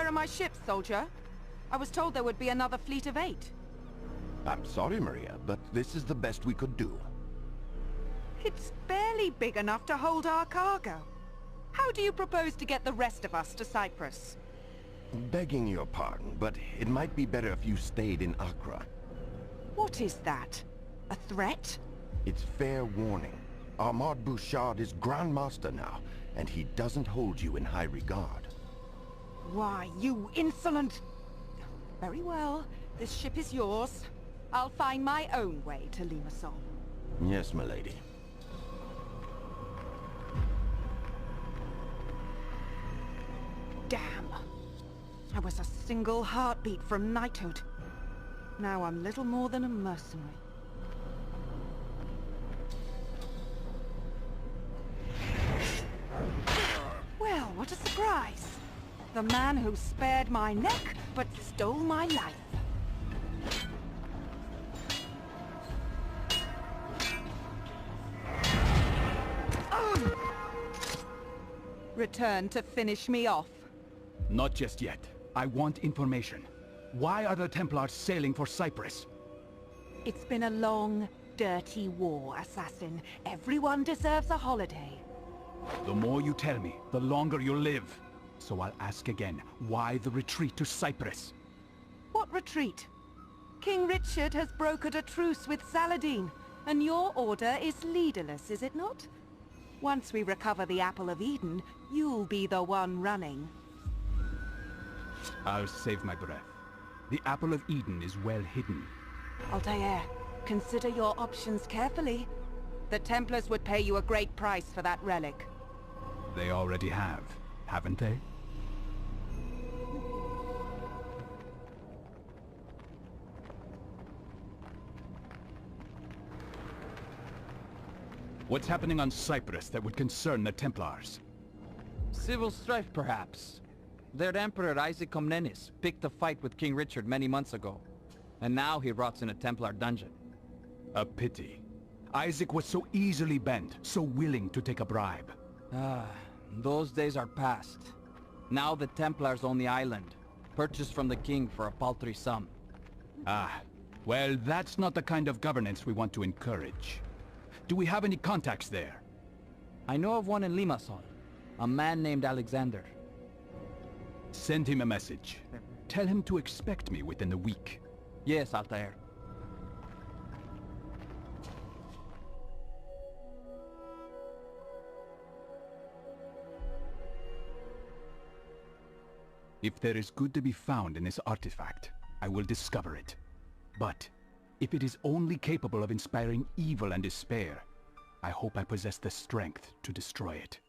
Where are my ships, soldier? I was told there would be another fleet of 8. I'm sorry, Maria, but this is the best we could do. It's barely big enough to hold our cargo. How do you propose to get the rest of us to Cyprus? Begging your pardon, but it might be better if you stayed in Accra. What is that? A threat? It's fair warning. Ahmad Bouchard is Grand Master now, and he doesn't hold you in high regard. Why, you insolent... Very well. This ship is yours. I'll find my own way to Limassol. Yes, milady. Damn. I was a single heartbeat from knighthood. Now I'm little more than a mercenary. Well, what a surprise! The man who spared my neck, but stole my life. Return to finish me off. Not just yet. I want information. Why are the Templars sailing for Cyprus? It's been a long, dirty war, assassin. Everyone deserves a holiday. The more you tell me, the longer you'll live. So I'll ask again, why the retreat to Cyprus? What retreat? King Richard has brokered a truce with Saladin, and your order is leaderless, is it not? Once we recover the Apple of Eden, you'll be the one running. I'll save my breath. The Apple of Eden is well hidden. Altair, consider your options carefully. The Templars would pay you a great price for that relic. They already have, haven't they? What's happening on Cyprus that would concern the Templars? Civil strife, perhaps. Their Emperor Isaac Comnenus picked a fight with King Richard many months ago. And now he rots in a Templar dungeon. A pity. Isaac was so easily bent, so willing to take a bribe. Ah, those days are past. Now the Templars own the island, purchased from the king for a paltry sum. Ah, well, that's not the kind of governance we want to encourage. Do we have any contacts there? I know of one in Limassol, a man named Alexander. Send him a message. Tell him to expect me within the week. Yes, Altair. If there is good to be found in this artifact, I will discover it. But if it is only capable of inspiring evil and despair, I hope I possess the strength to destroy it.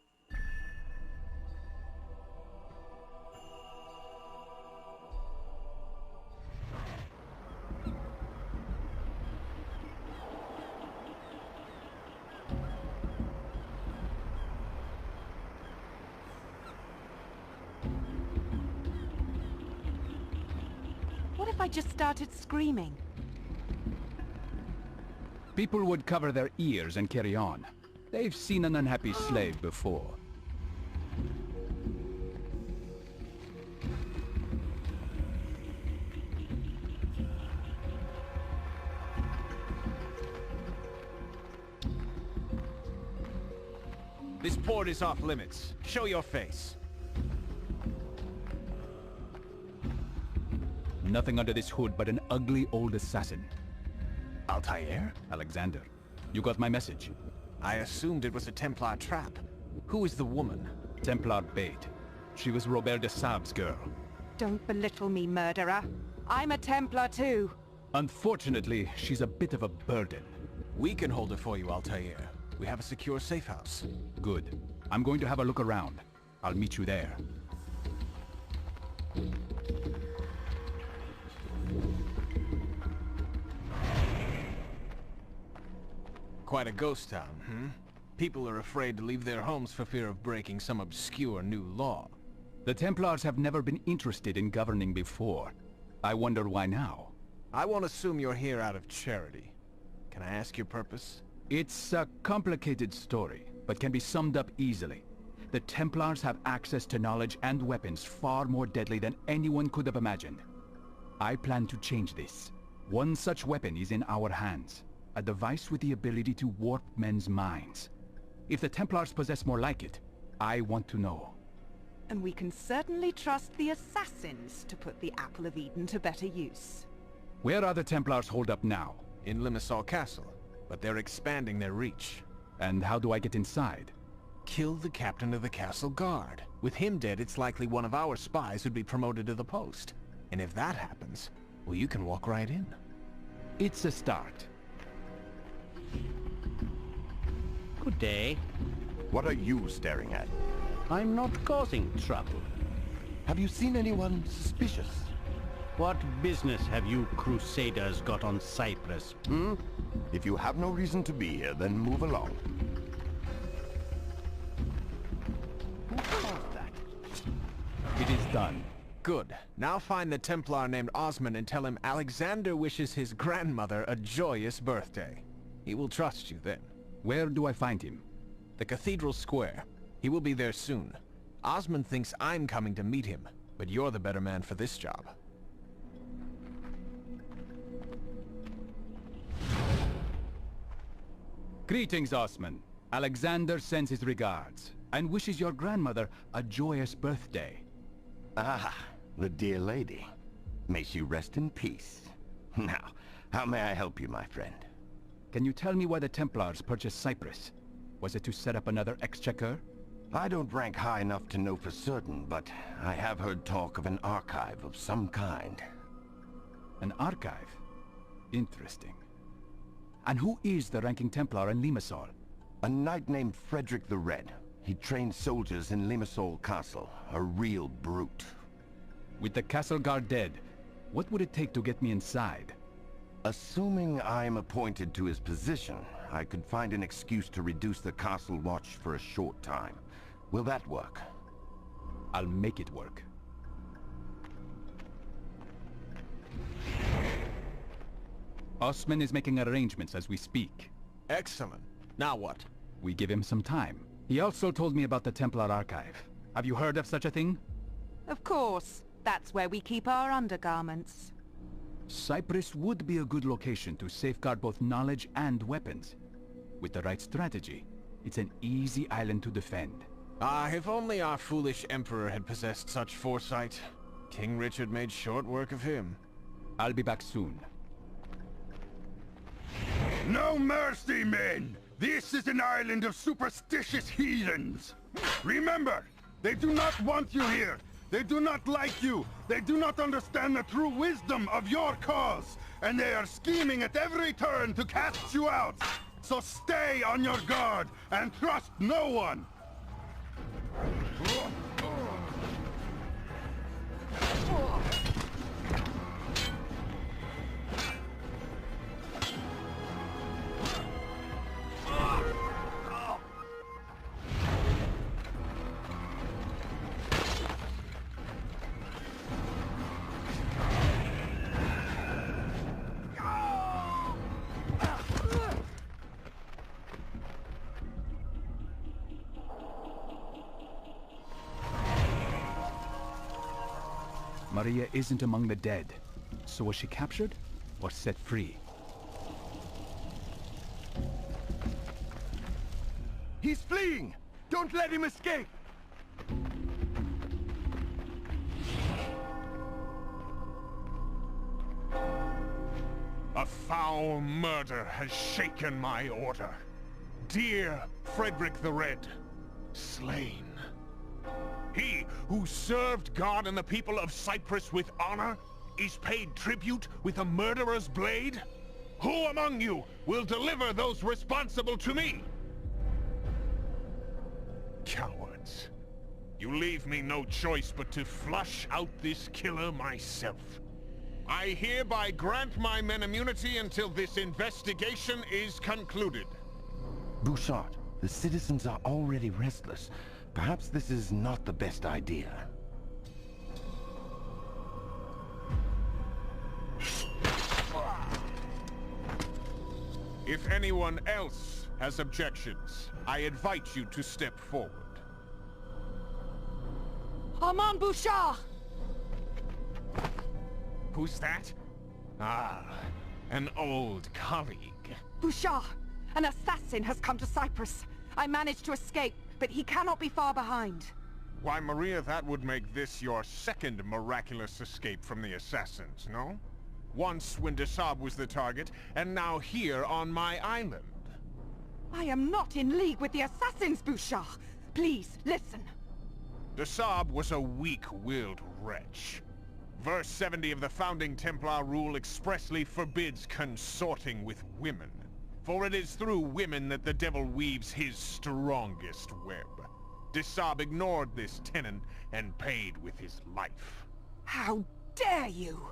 What if I just started screaming? People would cover their ears and carry on. They've seen an unhappy slave before. This port is off limits. Show your face. Nothing under this hood but an ugly old assassin. Altair? Alexander, you got my message. I assumed it was a Templar trap. Who is the woman? Templar bait. She was Robert de Sab's girl. Don't belittle me, murderer. I'm a Templar too. Unfortunately, she's a bit of a burden. We can hold her for you, Altair. We have a secure safe house. Good. I'm going to have a look around. I'll meet you there. Quite a ghost town, hmm? People are afraid to leave their homes for fear of breaking some obscure new law. The Templars have never been interested in governing before. I wonder why now. I won't assume you're here out of charity. Can I ask your purpose? It's a complicated story, but can be summed up easily. The Templars have access to knowledge and weapons far more deadly than anyone could have imagined. I plan to change this. One such weapon is in our hands. A device with the ability to warp men's minds. If the Templars possess more like it, I want to know. And we can certainly trust the assassins to put the Apple of Eden to better use. Where are the Templars holed up now? In Limassol Castle, but they're expanding their reach. And how do I get inside? Kill the captain of the castle guard. With him dead, it's likely one of our spies would be promoted to the post. And if that happens, well, you can walk right in. It's a start. Good day. What are you staring at? I'm not causing trouble. Have you seen anyone suspicious? What business have you crusaders got on Cyprus? If you have no reason to be here, then move along. Who caused that? It is done. Good. Now find the Templar named Osman and tell him Alexander wishes his grandmother a joyous birthday. He will trust you then. Where do I find him? The Cathedral Square. He will be there soon. Osman thinks I'm coming to meet him, but you're the better man for this job. Greetings, Osman. Alexander sends his regards, and wishes your grandmother a joyous birthday. Ah, the dear lady. May she rest in peace. Now, how may I help you, my friend? Can you tell me why the Templars purchased Cyprus? Was it to set up another exchequer? I don't rank high enough to know for certain, but I have heard talk of an archive of some kind. An archive? Interesting. And who is the ranking Templar in Limassol? A knight named Frederick the Red. He trained soldiers in Limassol Castle. A real brute. With the castle guard dead, what would it take to get me inside? Assuming I'm appointed to his position, I could find an excuse to reduce the castle watch for a short time. Will that work? I'll make it work. Osman is making arrangements as we speak. Excellent. Now what? We give him some time. He also told me about the Templar archive. Have you heard of such a thing? Of course. That's where we keep our undergarments. Cyprus would be a good location to safeguard both knowledge and weapons. With the right strategy, it's an easy island to defend. Ah, if only our foolish emperor had possessed such foresight. King Richard made short work of him. I'll be back soon. No mercy, men! This is an island of superstitious heathens! Remember, they do not want you here! They do not like you! They do not understand the true wisdom of your cause! And they are scheming at every turn to cast you out! So stay on your guard, and trust no one! Maria isn't among the dead. So was she captured or set free? He's fleeing! Don't let him escape! A foul murder has shaken my order. Dear Frederick the Red, slain. He who served God and the people of Cyprus with honor is paid tribute with a murderer's blade? Who among you will deliver those responsible to me? Cowards. You leave me no choice but to flush out this killer myself. I hereby grant my men immunity until this investigation is concluded. Bouchard, the citizens are already restless. Perhaps this is not the best idea. If anyone else has objections, I invite you to step forward. Armand Bouchard! Who's that? Ah, an old colleague. Bouchard! An assassin has come to Cyprus. I managed to escape, but he cannot be far behind. Why, Maria, that would make this your second miraculous escape from the assassins, no? Once when Desab was the target, and now here on my island. I am not in league with the assassins, Bouchard. Please, listen. Desab was a weak-willed wretch. Verse 70 of the founding Templar rule expressly forbids consorting with women. For it is through women that the devil weaves his strongest web. Desab ignored this tenet and paid with his life. How dare you!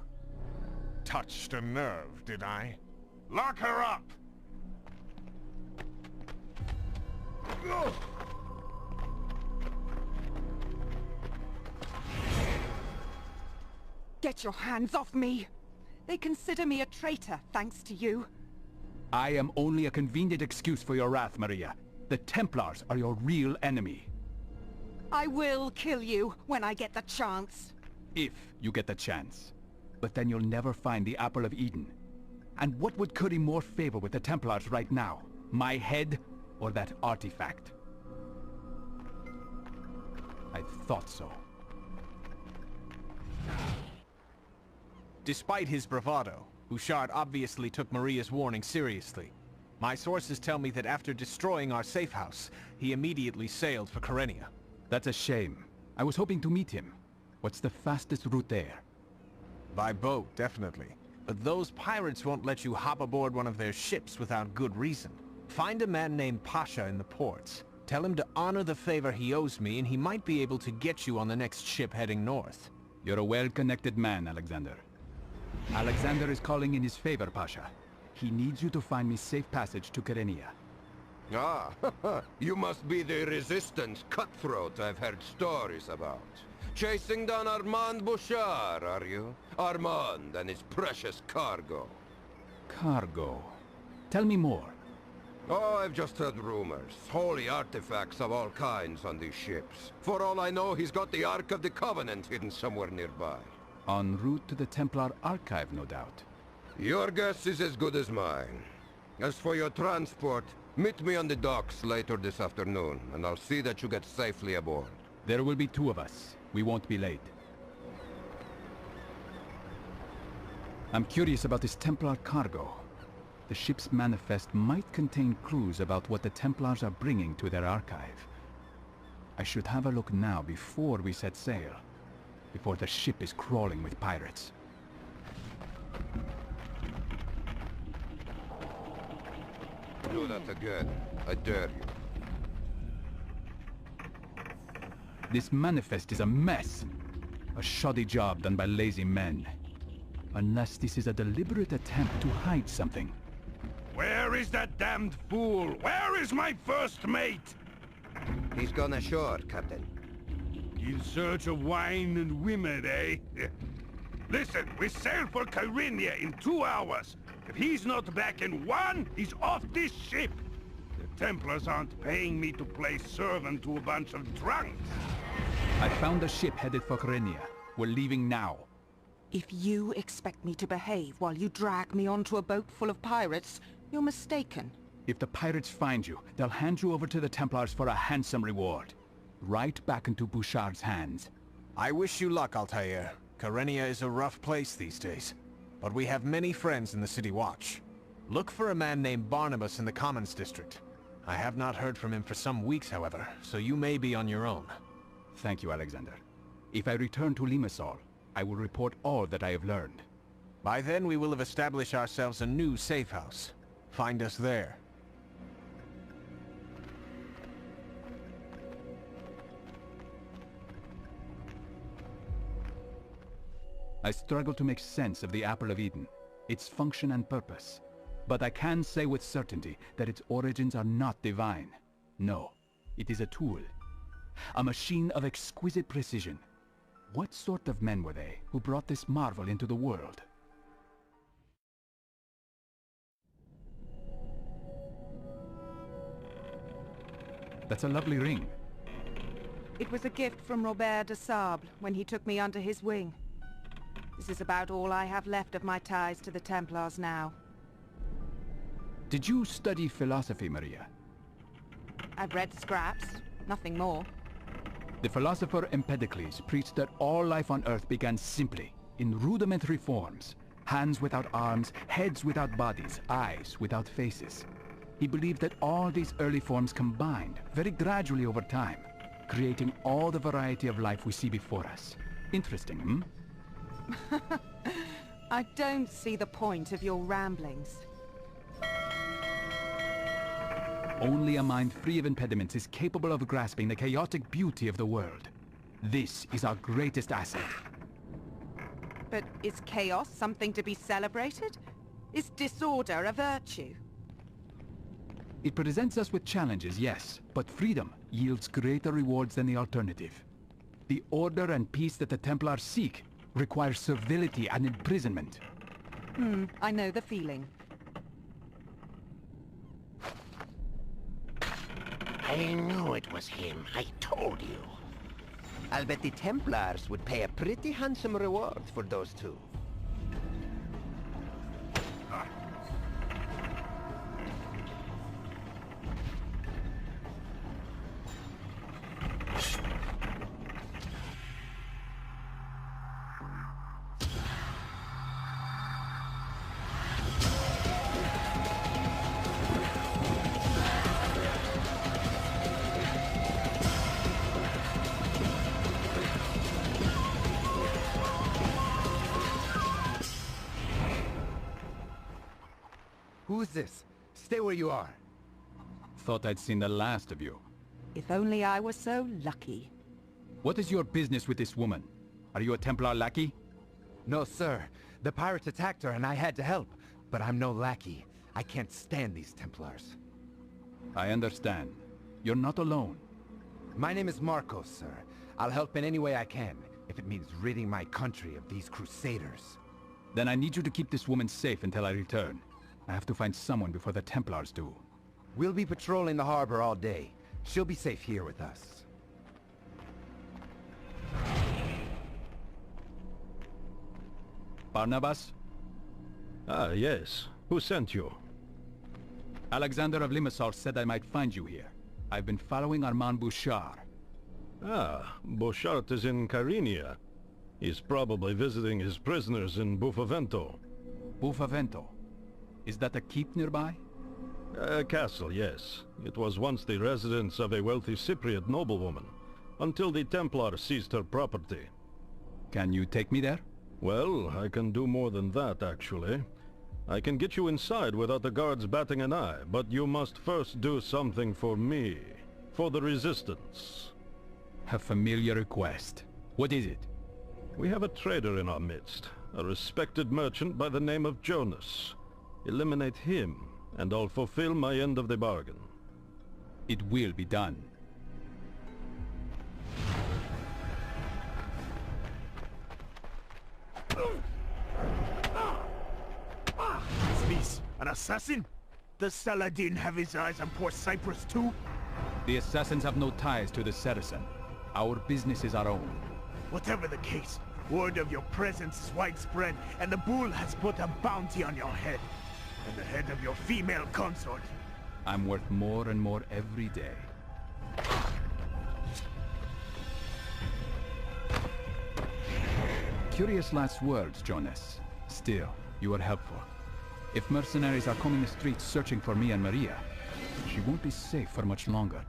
Touched a nerve, did I? Lock her up! Get your hands off me! They consider me a traitor, thanks to you. I am only a convenient excuse for your wrath, Maria. The Templars are your real enemy. I will kill you when I get the chance. If you get the chance. But then you'll never find the Apple of Eden. And what would curry more favor with the Templars right now? My head or that artifact? I thought so. Despite his bravado, Bouchard obviously took Maria's warning seriously. My sources tell me that after destroying our safe house, he immediately sailed for Kyrenia. That's a shame. I was hoping to meet him. What's the fastest route there? By boat, definitely. But those pirates won't let you hop aboard one of their ships without good reason. Find a man named Pasha in the ports. Tell him to honor the favor he owes me, and he might be able to get you on the next ship heading north. You're a well-connected man, Alexander. Alexander is calling in his favor, Pasha. He needs you to find me safe passage to Kyrenia. Ah, you must be the resistance cutthroat I've heard stories about. Chasing down Armand Bouchard, are you? Armand and his precious cargo. Cargo? Tell me more. Oh, I've just heard rumors. Holy artifacts of all kinds on these ships. For all I know, he's got the Ark of the Covenant hidden somewhere nearby. En route to the Templar Archive, no doubt. Your guess is as good as mine. As for your transport, meet me on the docks later this afternoon, and I'll see that you get safely aboard. There will be two of us. We won't be late. I'm curious about this Templar cargo. The ship's manifest might contain clues about what the Templars are bringing to their archive. I should have a look now before we set sail. Before the ship is crawling with pirates. Do that again. I dare you. This manifest is a mess. A shoddy job done by lazy men. Unless this is a deliberate attempt to hide something. Where is that damned fool? Where is my first mate? He's gone ashore, Captain. In search of wine and women, eh? Listen, we sail for Kyrenia in 2 hours. If he's not back in 1, he's off this ship. The Templars aren't paying me to play servant to a bunch of drunks. I found a ship headed for Kyrenia. We're leaving now. If you expect me to behave while you drag me onto a boat full of pirates, you're mistaken. If the pirates find you, they'll hand you over to the Templars for a handsome reward. Right back into Bouchard's hands. I wish you luck, Altair. Kyrenia is a rough place these days. But we have many friends in the City Watch. Look for a man named Barnabas in the Commons District. I have not heard from him for some weeks, however, so you may be on your own. Thank you, Alexander. If I return to Limassol, I will report all that I have learned. By then, we will have established ourselves a new safe house. Find us there. I struggle to make sense of the Apple of Eden, its function and purpose. But I can say with certainty that its origins are not divine. No, it is a tool. A machine of exquisite precision. What sort of men were they who brought this marvel into the world? That's a lovely ring. It was a gift from Robert de Sable when he took me under his wing. This is about all I have left of my ties to the Templars now. Did you study philosophy, Maria? I've read scraps, nothing more. The philosopher Empedocles preached that all life on Earth began simply, in rudimentary forms. Hands without arms, heads without bodies, eyes without faces. He believed that all these early forms combined, very gradually over time, creating all the variety of life we see before us. Interesting, hmm? I don't see the point of your ramblings. Only a mind free of impediments is capable of grasping the chaotic beauty of the world. This is our greatest asset. But is chaos something to be celebrated? Is disorder a virtue? It presents us with challenges, yes, but freedom yields greater rewards than the alternative. The order and peace that the Templars seek requires servility and imprisonment. I know the feeling. I knew it was him. I told you. I'll bet the Templars would pay a pretty handsome reward for those two. Who's this? Stay where you are. Thought I'd seen the last of you. If only I were so lucky. What is your business with this woman? Are you a Templar lackey? No, sir. The pirates attacked her and I had to help. But I'm no lackey. I can't stand these Templars. I understand. You're not alone. My name is Marcos, sir. I'll help in any way I can, if it means ridding my country of these crusaders. Then I need you to keep this woman safe until I return. I have to find someone before the Templars do. We'll be patrolling the harbor all day. She'll be safe here with us. Barnabas? Ah, yes. Who sent you? Alexander of Limassol said I might find you here. I've been following Armand Bouchard. Ah, Bouchard is in Carinthia. He's probably visiting his prisoners in Buffavento. Buffavento? Is that a keep nearby? A castle, yes. It was once the residence of a wealthy Cypriot noblewoman, until the Templars seized her property. Can you take me there? Well, I can do more than that, actually. I can get you inside without the guards batting an eye, but you must first do something for me. For the Resistance. A familiar request. What is it? We have a trader in our midst, a respected merchant by the name of Jonas. Eliminate him, and I'll fulfill my end of the bargain. It will be done. Is this an assassin? Does Saladin have his eyes on Port Cyprus too? The assassins have no ties to the Saracen. Our business is our own. Whatever the case, word of your presence is widespread, and the bull has put a bounty on your head. And the head of your female consort. I'm worth more and more every day. Curious last words, Jonas. Still, you are helpful. If mercenaries are combing the streets searching for me and Maria, she won't be safe for much longer.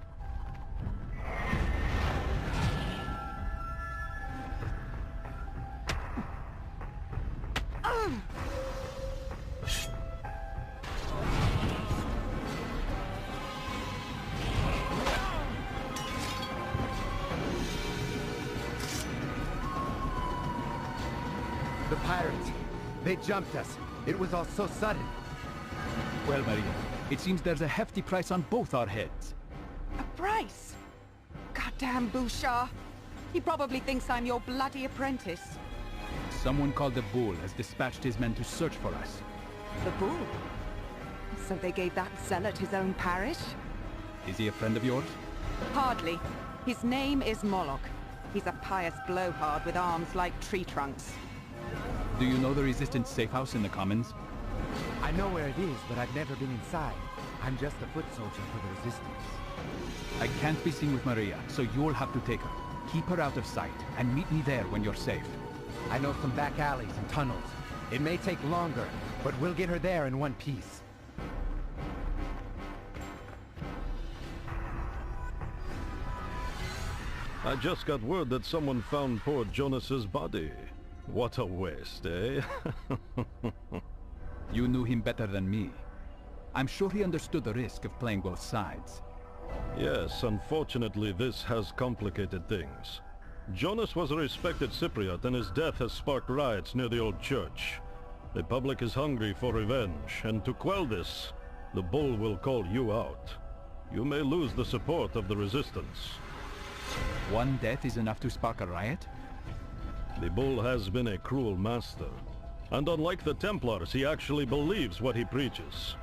The pirates. They jumped us. It was all so sudden. Well, Maria, it seems there's a hefty price on both our heads. A price? Goddamn Bouchard. He probably thinks I'm your bloody apprentice. Someone called the Bull has dispatched his men to search for us. The Bull? So they gave that zealot his own parish? Is he a friend of yours? Hardly. His name is Moloch. He's a pious blowhard with arms like tree trunks. Do you know the Resistance safe house in the Commons? I know where it is, but I've never been inside. I'm just a foot soldier for the Resistance. I can't be seen with Maria, so you'll have to take her. Keep her out of sight, and meet me there when you're safe. I know some back alleys and tunnels. It may take longer, but we'll get her there in one piece. I just got word that someone found poor Jonas's body. What a waste, eh? You knew him better than me. I'm sure he understood the risk of playing both sides. Yes, unfortunately this has complicated things. Jonas was a respected Cypriot and his death has sparked riots near the old church. The public is hungry for revenge, and to quell this, the bull will call you out. You may lose the support of the resistance. One death is enough to spark a riot? The bull has been a cruel master, and unlike the Templars, he actually believes what he preaches.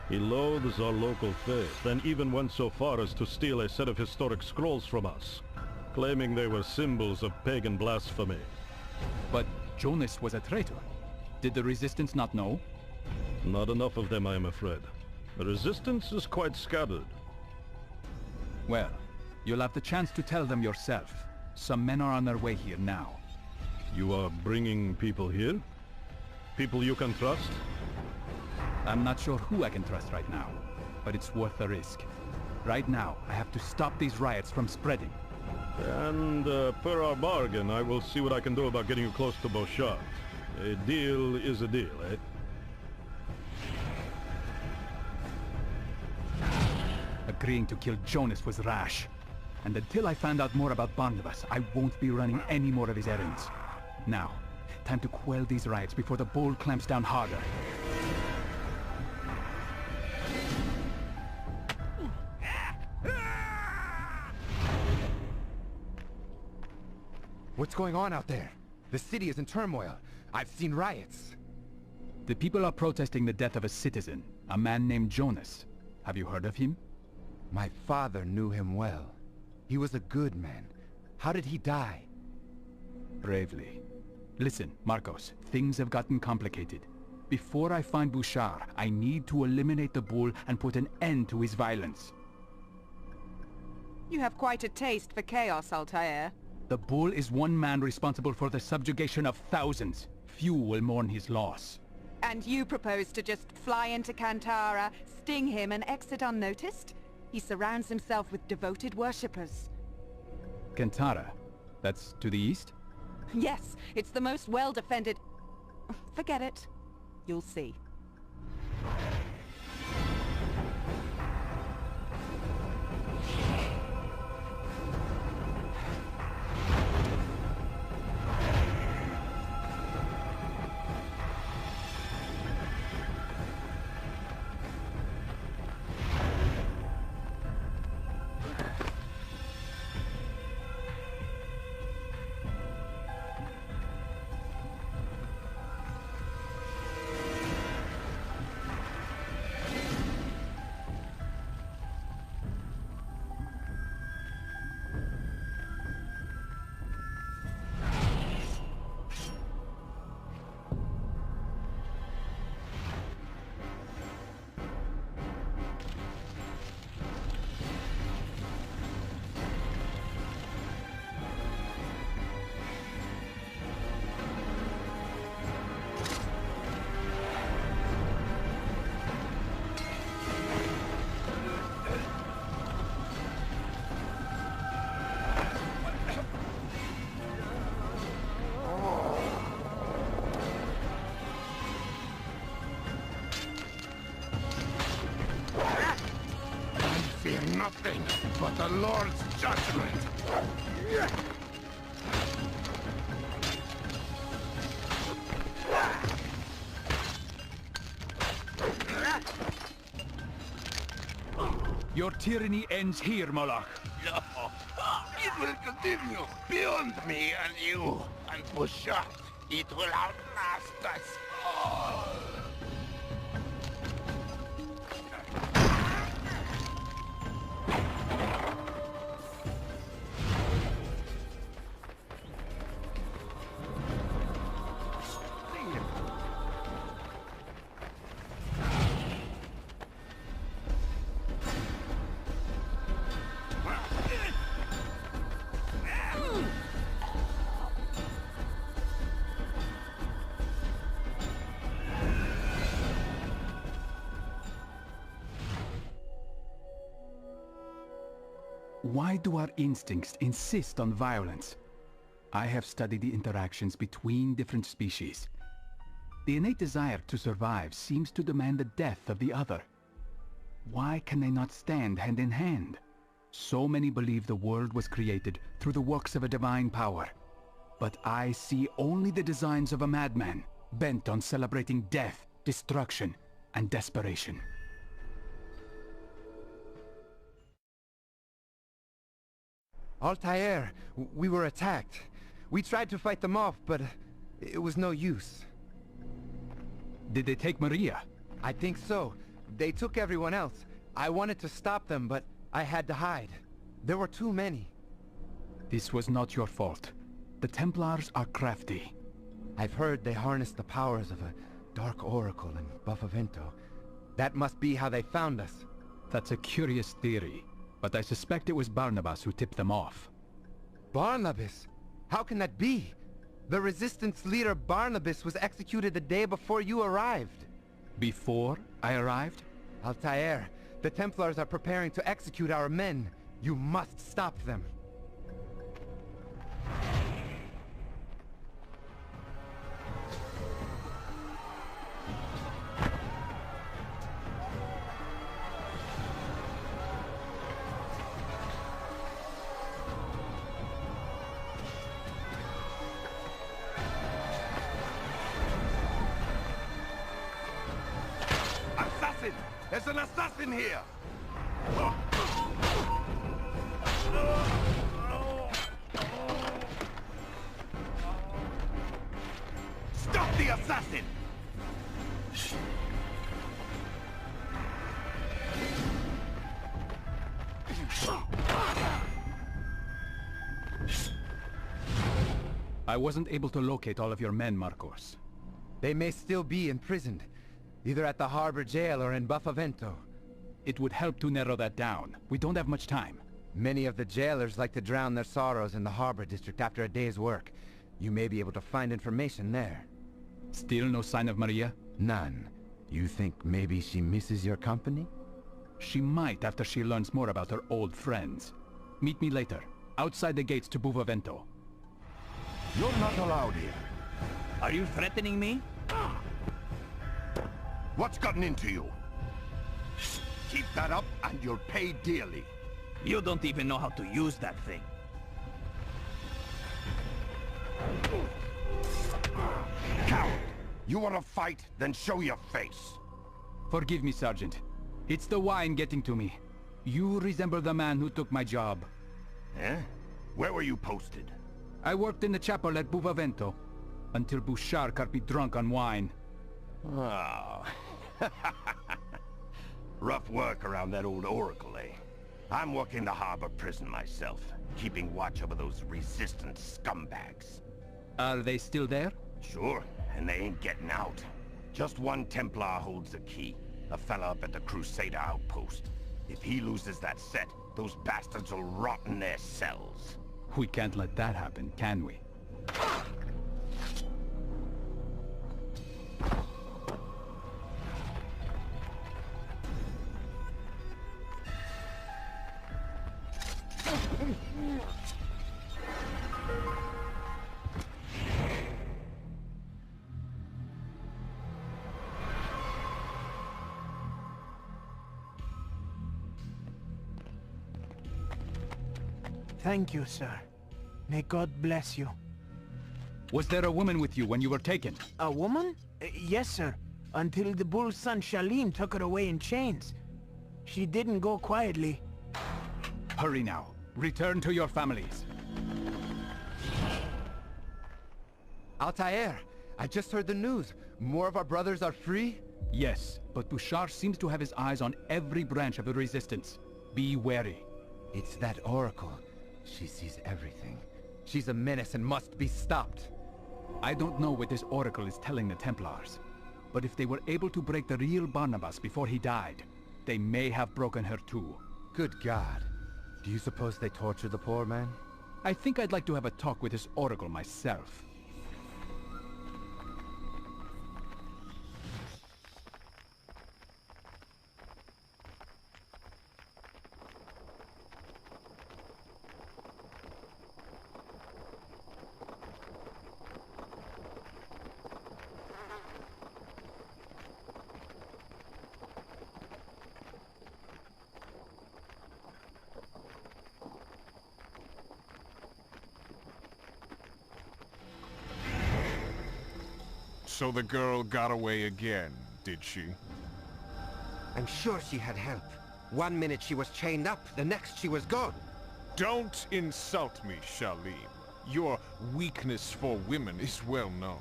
He loathes our local faith, and even went so far as to steal a set of historic scrolls from us, claiming they were symbols of pagan blasphemy. But Jonas was a traitor. Did the Resistance not know? Not enough of them, I am afraid. The Resistance is quite scattered. Well, you'll have the chance to tell them yourself. Some men are on their way here now. You are bringing people here? People you can trust? I'm not sure who I can trust right now, but it's worth the risk. Right now, I have to stop these riots from spreading. And per our bargain, I will see what I can do about getting you close to Bouchard. A deal is a deal, eh? Agreeing to kill Jonas was rash. And until I find out more about Barnabas, I won't be running any more of his errands. Now, time to quell these riots before the bull clamps down harder. What's going on out there? The city is in turmoil. I've seen riots. The people are protesting the death of a citizen, a man named Jonas. Have you heard of him? My father knew him well. He was a good man. How did he die? Bravely. Listen, Marcos, things have gotten complicated. Before I find Bouchard, I need to eliminate the bull and put an end to his violence. You have quite a taste for chaos, Altair. The bull is one man responsible for the subjugation of thousands. Few will mourn his loss. And you propose to just fly into Kantara, sting him and exit unnoticed? He surrounds himself with devoted worshippers. Kantara? That's to the east? Yes, it's the most well-defended... Forget it. You'll see. Fear nothing but the Lord's judgment. Your tyranny ends here, Moloch. No, it will continue beyond me and you. And Bouchard, it will outlast us all. Why do our instincts insist on violence? I have studied the interactions between different species. The innate desire to survive seems to demand the death of the other. Why can they not stand hand in hand? So many believe the world was created through the works of a divine power. But I see only the designs of a madman, bent on celebrating death, destruction, and desperation. Altair, we were attacked. We tried to fight them off, but it was no use. Did they take Maria? I think so. They took everyone else. I wanted to stop them, but I had to hide. There were too many. This was not your fault. The Templars are crafty. I've heard they harnessed the powers of a dark oracle in Buffavento. That must be how they found us. That's a curious theory, but I suspect it was Barnabas who tipped them off. Barnabas? How can that be? The Resistance leader Barnabas was executed the day before you arrived. Before I arrived? Altair, the Templars are preparing to execute our men. You must stop them. There's an assassin here! Stop the assassin! I wasn't able to locate all of your men, Marcos. They may still be imprisoned, either at the harbor jail or in Buffavento. It would help to narrow that down. We don't have much time. Many of the jailers like to drown their sorrows in the harbor district after a day's work. You may be able to find information there. Still no sign of Maria? None. You think maybe she misses your company? She might after she learns more about her old friends. Meet me later, outside the gates to Buffavento. You're not allowed here. Are you threatening me? What's gotten into you? Keep that up and you'll pay dearly. You don't even know how to use that thing. Coward! You want to fight? Then show your face. Forgive me, Sergeant. It's the wine getting to me. You resemble the man who took my job. Eh? Where were you posted? I worked in the chapel at Buffavento, until Bouchard got me drunk on wine. Oh. Rough work around that old oracle, eh? I'm working the harbor prison myself, keeping watch over those resistant scumbags. Are they still there? Sure, and they ain't getting out. Just one Templar holds the key, a fella up at the Crusader outpost. If he loses that set, those bastards will rot in their cells. We can't let that happen, can we? Thank you, sir. May God bless you. Was there a woman with you when you were taken? A woman? Yes, sir. Until the bull's son Shalim took her away in chains. She didn't go quietly. Hurry now. Return to your families. Altair, I just heard the news. More of our brothers are free? Yes, but Bouchard seems to have his eyes on every branch of the Resistance. Be wary. It's that oracle. She sees everything. She's a menace and must be stopped. I don't know what this oracle is telling the Templars, but if they were able to break the real Barnabas before he died, they may have broken her too. Good God. Do you suppose they torture the poor man? I think I'd like to have a talk with this oracle myself. So the girl got away again, did she? I'm sure she had help. One minute she was chained up, the next she was gone. Don't insult me, Shalim. Your weakness for women is well known.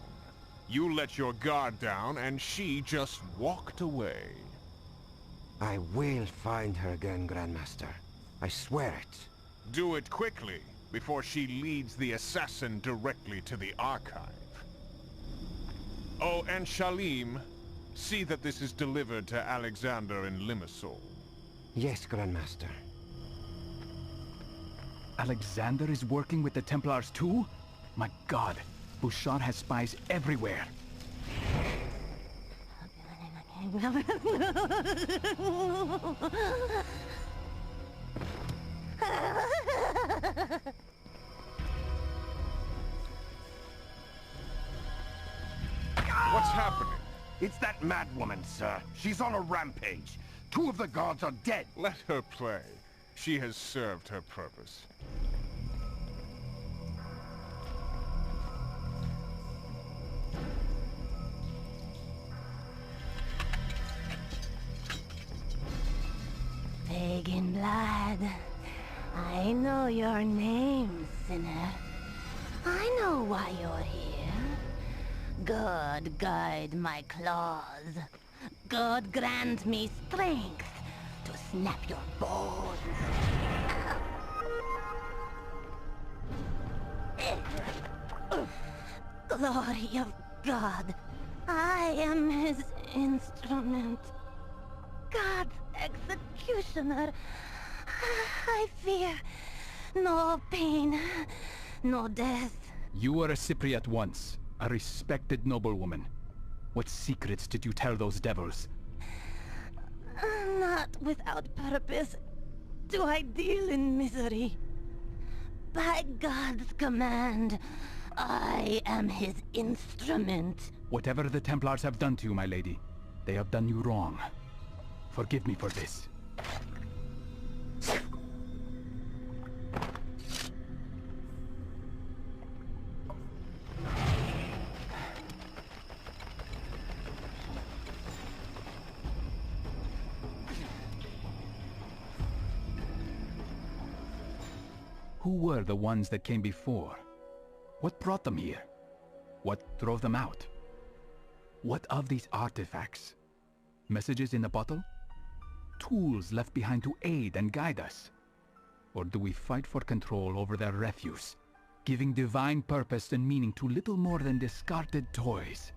You let your guard down, and she just walked away. I will find her again, Grandmaster. I swear it. Do it quickly, before she leads the assassin directly to the archive. Oh, and Shalim, see that this is delivered to Alexander in Limassol. Yes, Grandmaster. Alexander is working with the Templars too? My god, Bouchard has spies everywhere. What's happening? It's that madwoman, sir. She's on a rampage. 2 of the guards are dead. Let her play. She has served her purpose. Pagan blood. I know your name, sinner. I know why you're here. God guide my claws. God grant me strength to snap your bones. Glory of God, I am his instrument. God's executioner. I fear no pain, no death. You were a Cypriot once, a respected noblewoman. What secrets did you tell those devils? Not without purpose do I deal in misery. By God's command, I am his instrument. Whatever the Templars have done to you, my lady, they have done you wrong. Forgive me for this. Who were the ones that came before? What brought them here? What drove them out? What of these artifacts? Messages in a bottle? Tools left behind to aid and guide us? Or do we fight for control over their refuse, giving divine purpose and meaning to little more than discarded toys?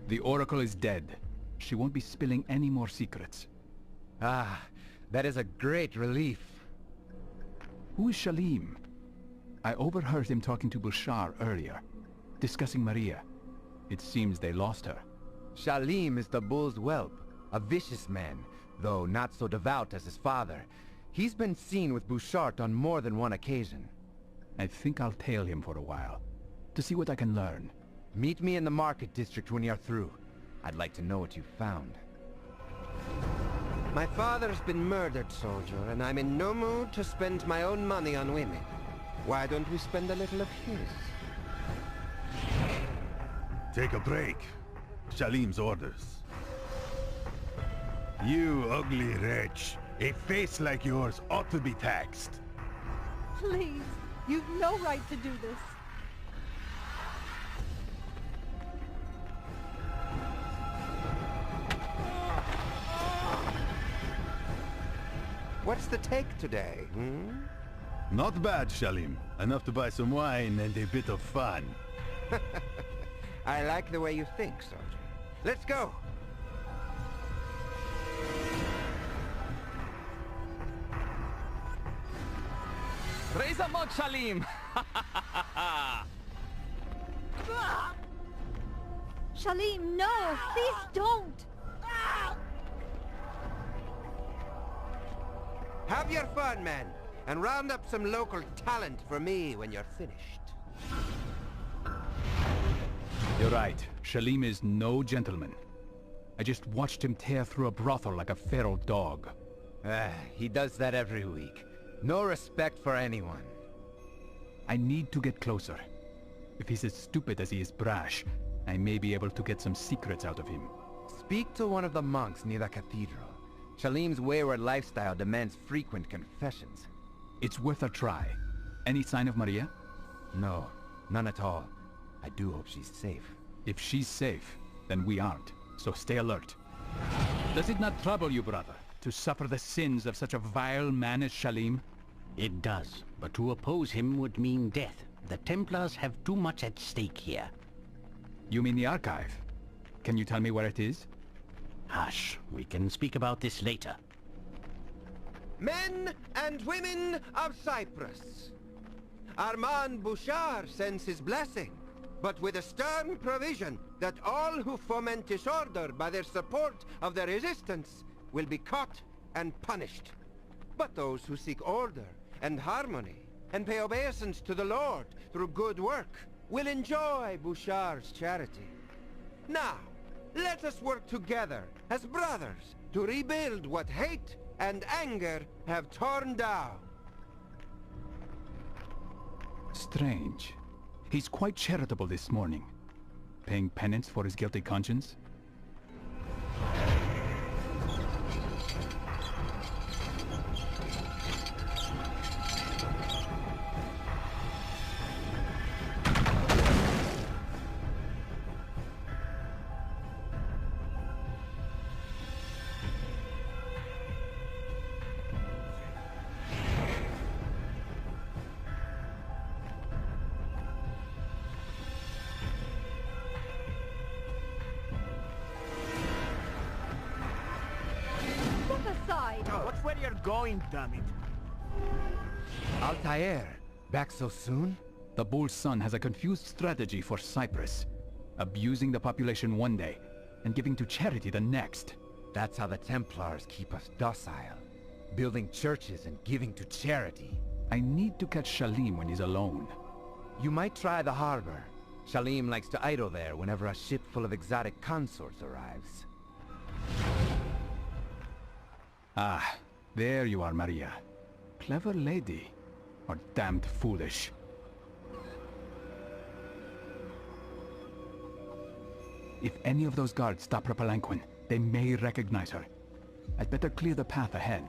The Oracle is dead. She won't be spilling any more secrets. Ah, that is a great relief. Who is Shalim? I overheard him talking to Bouchard earlier, discussing Maria. It seems they lost her. Shalim is the bull's whelp, a vicious man, though not so devout as his father. He's been seen with Bouchard on more than one occasion. I think I'll tail him for a while, to see what I can learn. Meet me in the market district when you're through. I'd like to know what you found. My father's been murdered, soldier, and I'm in no mood to spend my own money on women. Why don't we spend a little of his? Take a break. Shalim's orders. You ugly wretch. A face like yours ought to be taxed. Please, you've no right to do this. What's the take today, hmm? Not bad, Shalim. Enough to buy some wine and a bit of fun. I like the way you think, soldier. Let's go! Raise a mug, Shalim! Shalim, no! Please don't! Have your fun, men, and round up some local talent for me when you're finished. You're right. Shalim is no gentleman. I just watched him tear through a brothel like a feral dog. He does that every week. No respect for anyone. I need to get closer. If he's as stupid as he is brash, I may be able to get some secrets out of him. Speak to one of the monks near the cathedral. Shalim's wayward lifestyle demands frequent confessions. It's worth a try. Any sign of Maria? No, none at all. I do hope she's safe. If she's safe, then we aren't. So stay alert. Does it not trouble you, brother, to suffer the sins of such a vile man as Shalim? It does, but to oppose him would mean death. The Templars have too much at stake here. You mean the archive? Can you tell me where it is? Hush, we can speak about this later. Men and women of Cyprus, Armand Bouchard sends his blessing, but with a stern provision that all who foment disorder by their support of the resistance will be caught and punished. But those who seek order and harmony and pay obeisance to the Lord through good work will enjoy Bouchard's charity. Now, let us work together as brothers to rebuild what hate and anger have torn down. Strange. He's quite charitable this morning. Paying penance for his guilty conscience? Watch where you're going, dammit. Altair, back so soon? The Bull's son has a confused strategy for Cyprus. Abusing the population one day, and giving to charity the next. That's how the Templars keep us docile. Building churches and giving to charity. I need to catch Shalim when he's alone. You might try the harbor. Shalim likes to idle there whenever a ship full of exotic consorts arrives. Ah, there you are, Maria. Clever lady, or damned foolish. If any of those guards stop her palanquin, they may recognize her. I'd better clear the path ahead.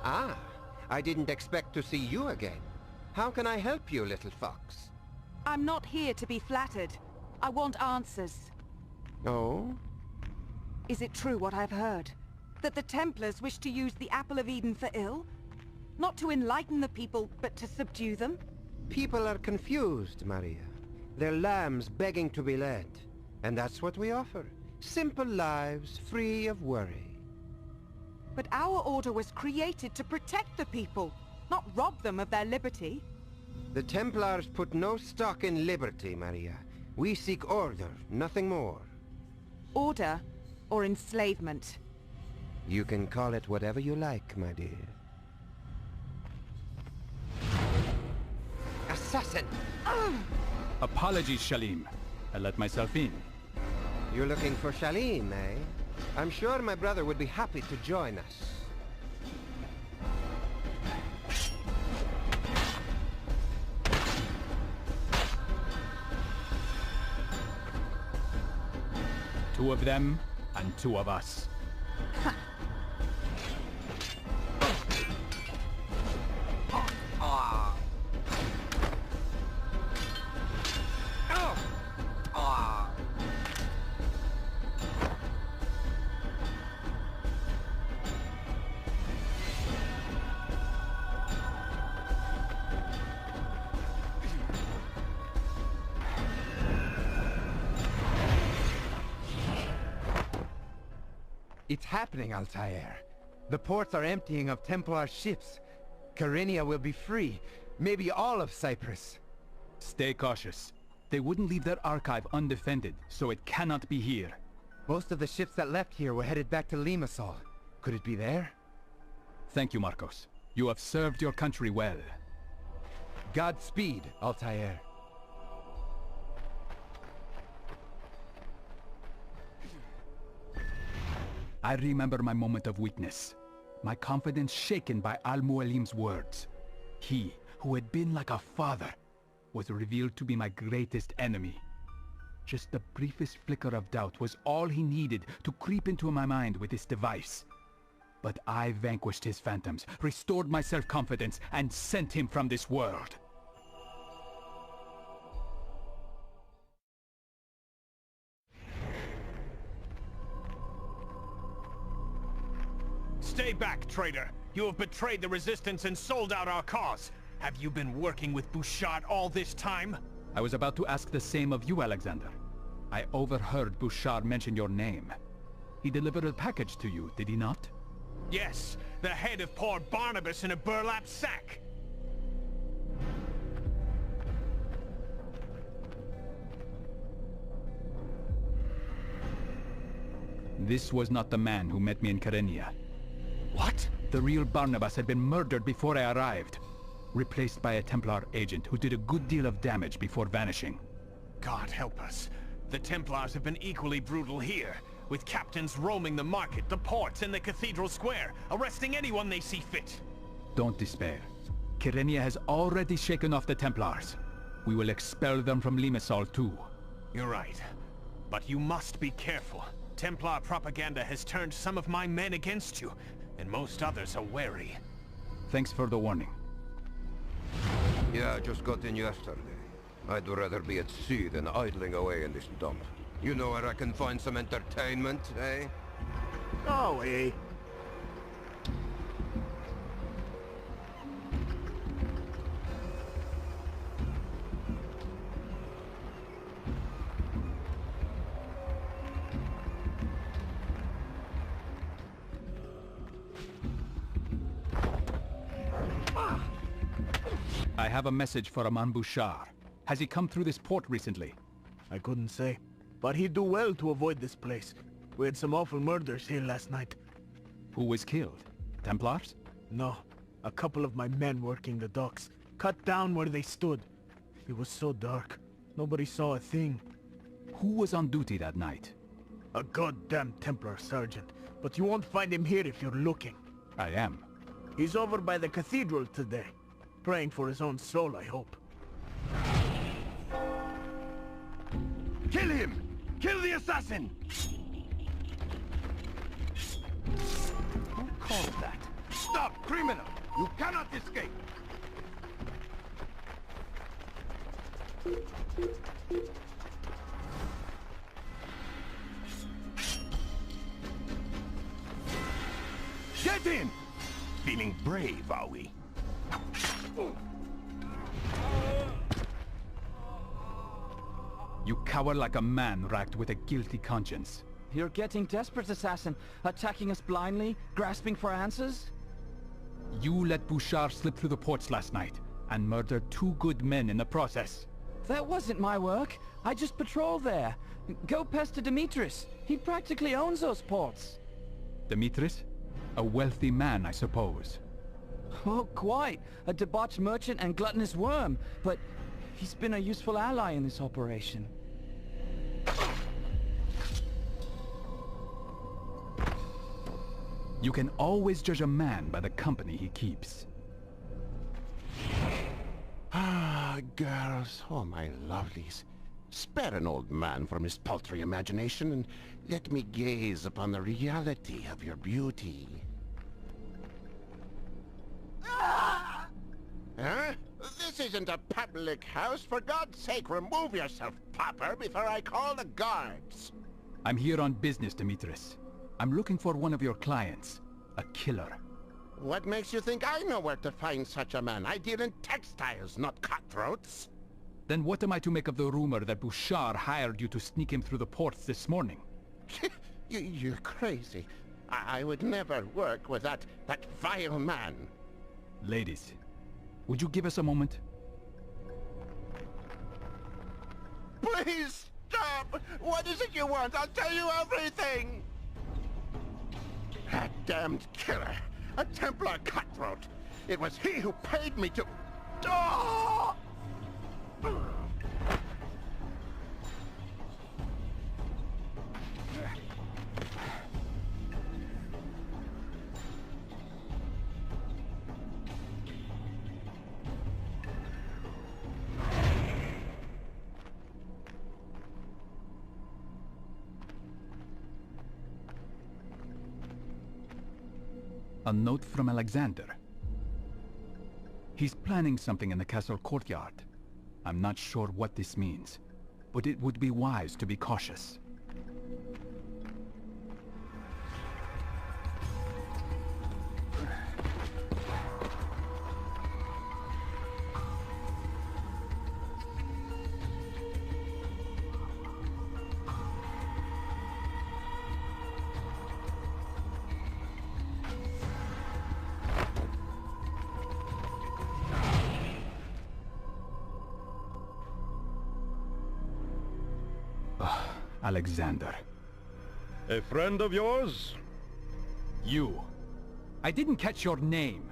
Ah, I didn't expect to see you again. How can I help you, little fox? I'm not here to be flattered. I want answers. Oh? Is it true what I've heard? That the Templars wish to use the Apple of Eden for ill? Not to enlighten the people, but to subdue them? People are confused, Maria. They're lambs begging to be led. And that's what we offer. Simple lives, free of worry. But our order was created to protect the people, not rob them of their liberty. The Templars put no stock in liberty, Maria. We seek order, nothing more. Order or enslavement? You can call it whatever you like, my dear. Assassin! Apologies, Shalim. I let myself in. You're looking for Shalim, eh? I'm sure my brother would be happy to join us. Two of them, and two of us. It's happening, Altair. The ports are emptying of Templar ships. Kyrenia will be free. Maybe all of Cyprus. Stay cautious. They wouldn't leave their archive undefended, so it cannot be here. Most of the ships that left here were headed back to Limassol. Could it be there? Thank you, Marcos. You have served your country well. Godspeed, Altair. I remember my moment of weakness. My confidence shaken by Al-Mualim's words. He, who had been like a father, was revealed to be my greatest enemy. Just the briefest flicker of doubt was all he needed to creep into my mind with this device. But I vanquished his phantoms, restored my self-confidence, and sent him from this world. Stay back, traitor! You have betrayed the Resistance and sold out our cause! Have you been working with Bouchard all this time? I was about to ask the same of you, Alexander. I overheard Bouchard mention your name. He delivered a package to you, did he not? Yes, the head of poor Barnabas in a burlap sack! This was not the man who met me in Kyrenia. What? The real Barnabas had been murdered before I arrived. Replaced by a Templar agent who did a good deal of damage before vanishing. God help us. The Templars have been equally brutal here, with captains roaming the market, the ports, and the cathedral square, arresting anyone they see fit. Don't despair. Kyrenia has already shaken off the Templars. We will expel them from Limassol too. You're right. But you must be careful. Templar propaganda has turned some of my men against you, and most others are wary. Thanks for the warning. Yeah, I just got in yesterday. I'd rather be at sea than idling away in this dump. You know where I can find some entertainment, eh? Oh, eh? I have a message for Aman Bouchard. Has he come through this port recently? I couldn't say. But he'd do well to avoid this place. We had some awful murders here last night. Who was killed? Templars? No. A couple of my men working the docks. Cut down where they stood. It was so dark. Nobody saw a thing. Who was on duty that night? A goddamn Templar sergeant. But you won't find him here if you're looking. I am. He's over by the cathedral today. Praying for his own soul, I hope. Kill him! Kill the assassin! Who called that? Stop, criminal! You cannot escape! Get in! Feeling brave, are we? You cower like a man racked with a guilty conscience. You're getting desperate, assassin. Attacking us blindly, grasping for answers? You let Bouchard slip through the ports last night, and murdered 2 good men in the process. That wasn't my work. I just patrolled there. Go pester Demetrius. He practically owns those ports. Demetrius? A wealthy man, I suppose. Oh, quite. A debauched merchant and gluttonous worm. But he's been a useful ally in this operation. You can always judge a man by the company he keeps. Ah, girls, oh my lovelies. Spare an old man from his paltry imagination and let me gaze upon the reality of your beauty. Huh? This isn't a public house. For God's sake, remove yourself, Popper, before I call the guards. I'm here on business, Demetrius. I'm looking for one of your clients. A killer. What makes you think I know where to find such a man? I deal in textiles, not cutthroats. Then what am I to make of the rumor that Bouchard hired you to sneak him through the ports this morning? You're crazy. I would never work with that vile man. Ladies, would you give us a moment? Please stop! What is it you want? I'll tell you everything! That damned killer! A Templar cutthroat! It was he who paid me to... Oh! A note from Alexander. He's planning something in the castle courtyard. I'm not sure what this means, but it would be wise to be cautious. Alexander. A friend of yours? You. I didn't catch your name.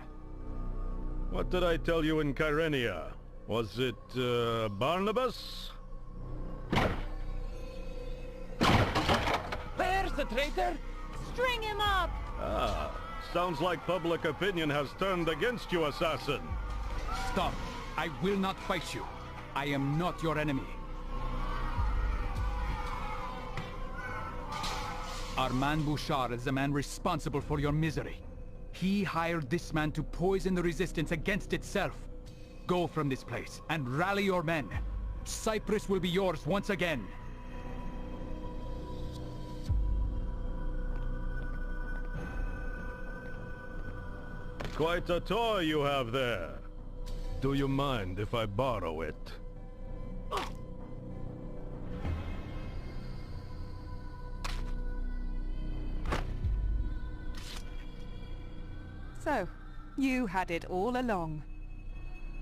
What did I tell you in Kyrenia? Was it, Barnabas? There's the traitor! String him up! Ah, sounds like public opinion has turned against you, assassin. Stop. I will not fight you. I am not your enemy. Armand Bouchard is the man responsible for your misery. He hired this man to poison the resistance against itself. Go from this place and rally your men. Cyprus will be yours once again. Quite a toy you have there. Do you mind if I borrow it? So, you had it all along.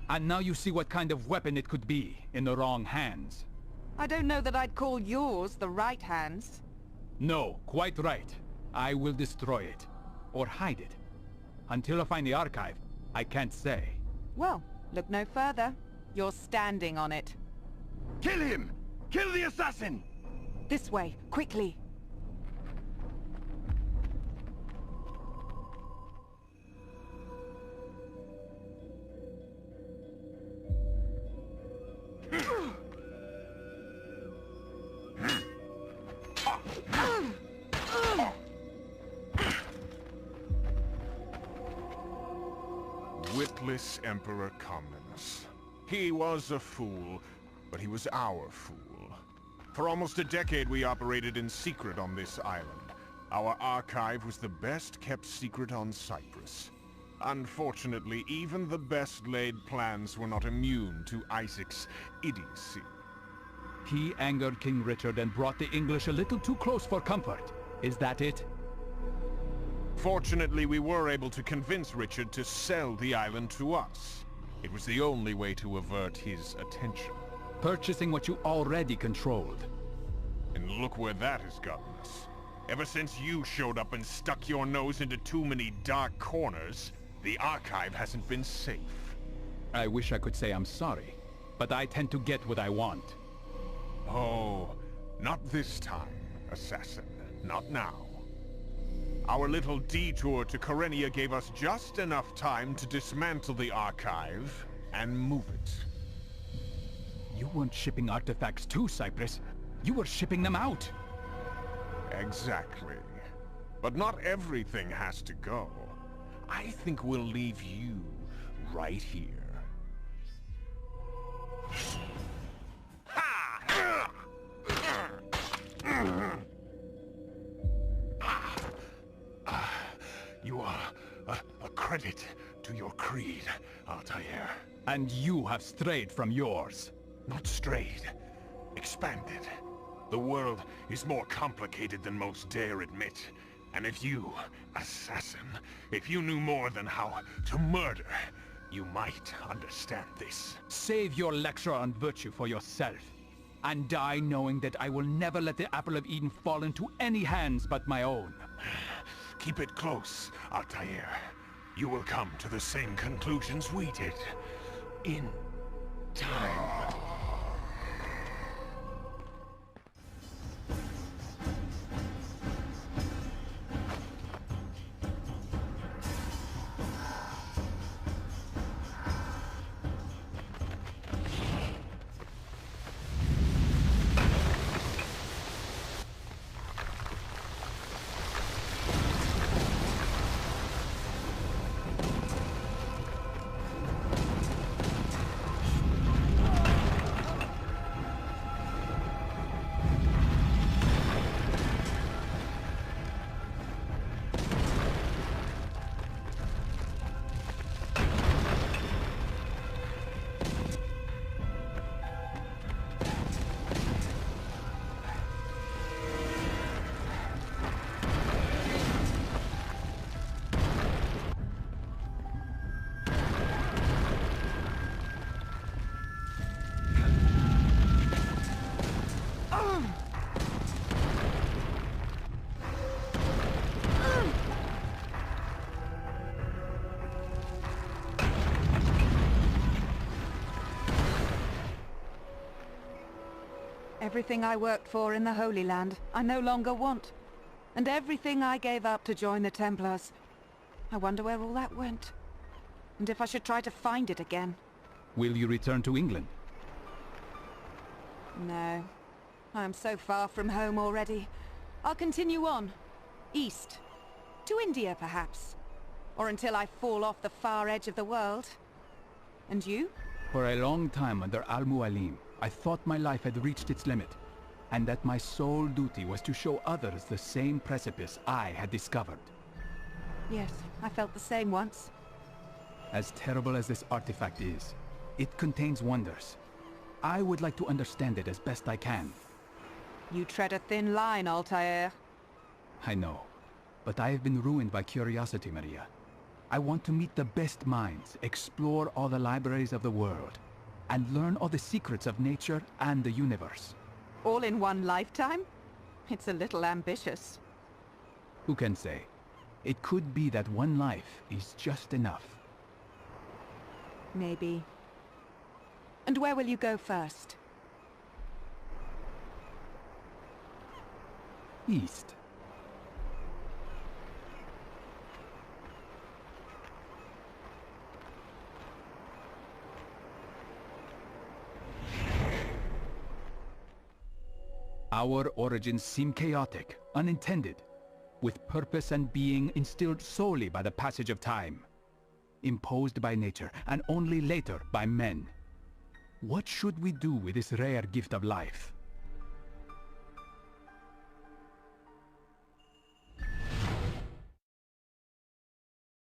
And now you see what kind of weapon it could be in the wrong hands. I don't know that I'd call yours the right hands. No, quite right. I will destroy it. Or hide it. Until I find the archive, I can't say. Well, look no further. You're standing on it. Kill him! Kill the assassin! This way, quickly. Witless Emperor Comnenus. He was a fool, but he was our fool. For almost a decade we operated in secret on this island. Our archive was the best kept secret on Cyprus. Unfortunately, even the best laid plans were not immune to Isaac's idiocy. He angered King Richard and brought the English a little too close for comfort. Is that it? Fortunately, we were able to convince Richard to sell the island to us. It was the only way to avert his attention. Purchasing what you already controlled. And look where that has gotten us. Ever since you showed up and stuck your nose into too many dark corners, the archive hasn't been safe. I wish I could say I'm sorry, but I tend to get what I want. Oh, not this time, assassin. Not now. Our little detour to Kyrenia gave us just enough time to dismantle the archive and move it. You weren't shipping artifacts to Cyprus. You were shipping them out. Exactly. But not everything has to go. I think we'll leave you right here. You are a credit to your creed, Altair. And you have strayed from yours. Not strayed. Expanded. The world is more complicated than most dare admit. And if you, assassin, if you knew more than how to murder, you might understand this. Save your lecture on virtue for yourself, and die knowing that I will never let the Apple of Eden fall into any hands but my own. Keep it close, Altair. You will come to the same conclusions we did. In time. Everything I worked for in the Holy Land, I no longer want. And everything I gave up to join the Templars. I wonder where all that went. And if I should try to find it again. Will you return to England? No. I am so far from home already. I'll continue on. East. To India, perhaps. Or until I fall off the far edge of the world. And you? For a long time under Al-Mualim, I thought my life had reached its limit, and that my sole duty was to show others the same precipice I had discovered. Yes, I felt the same once. As terrible as this artifact is, it contains wonders. I would like to understand it as best I can. You tread a thin line, Altair. I know, but I have been ruined by curiosity, Maria. I want to meet the best minds, explore all the libraries of the world, and learn all the secrets of nature and the universe. All in one lifetime? It's a little ambitious. Who can say? It could be that one life is just enough. Maybe. And where will you go first? East. Our origins seem chaotic, unintended, with purpose and being instilled solely by the passage of time, imposed by nature, and only later by men. What should we do with this rare gift of life?